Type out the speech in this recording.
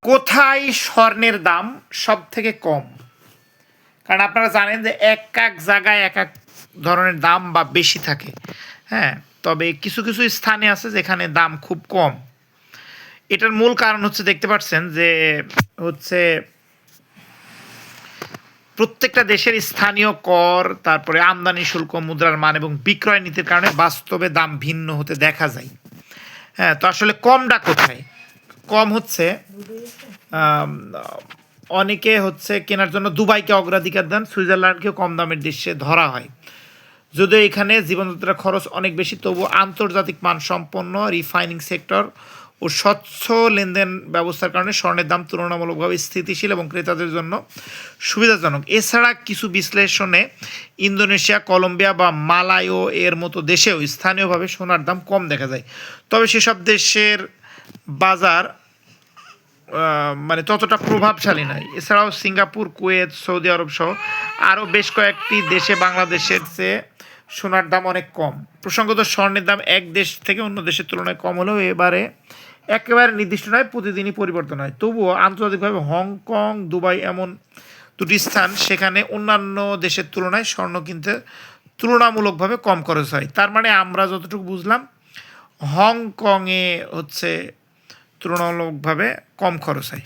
কোথায় স্বর্ণের দাম সব থেকে কম? কারণ আপনারা জানেন যে এক এক জায়গায় এক এক ধরনের দাম বা বেশি থাকে। হ্যাঁ, তবে কিছু কিছু স্থানে আছে যেখানে দাম খুব কম। এটার মূল কারণ হচ্ছে দেখতে পাচ্ছেন যে হচ্ছে প্রত্যেকটা দেশের স্থানীয় কর, তারপরে আমদানি শুল্ক, মুদ্রার মান এবং বিক্রয় নীতির কারণে বাস্তবে দাম ভিন্ন হতে দেখা যায়। হ্যাঁ, তো আসলে কমটা কোথায়? কম হচ্ছে অনেকে হচ্ছে কেনার জন্য দুবাইকে অগ্রাধিকার দেন, সুইজারল্যান্ডকেও কম দামের দেশে ধরা হয়। যদিও এখানে জীবনযাত্রার খরচ অনেক বেশি, তবু আন্তর্জাতিক মানসম্পন্ন রিফাইনিং সেক্টর ও স্বচ্ছ লেনদেন ব্যবস্থার কারণে স্বর্ণের দাম তুলনামূলকভাবে স্থিতিশীল এবং ক্রেতাদের জন্য সুবিধাজনক। এছাড়া কিছু বিশ্লেষণে ইন্দোনেশিয়া, কলম্বিয়া বা মালায়ো এর মতো দেশেও স্থানীয়ভাবে সোনার দাম কম দেখা যায়। তবে সেসব দেশের বাজার মানে ততটা প্রভাবশালী নয়। এছাড়াও সিঙ্গাপুর, কুয়েত, সৌদি আরব সহ আরও বেশ কয়েকটি দেশে বাংলাদেশের চেয়ে সোনার দাম অনেক কম। প্রসঙ্গত, স্বর্ণের দাম এক দেশ থেকে অন্য দেশের তুলনায় কম হলেও একেবারে নির্দিষ্ট নয়, প্রতিদিনই পরিবর্তন হয়। তবুও আন্তর্জাতিকভাবে হংকং, দুবাই এমন দুটি স্থান, সেখানে অন্যান্য দেশের তুলনায় স্বর্ণ কিনতে তুলনামূলকভাবে কম খরচ হয়। তার মানে আমরা যতটুকু বুঝলাম, হংকংয়ে হচ্ছে তুলনামূলকভাবে কম খরচ হয়।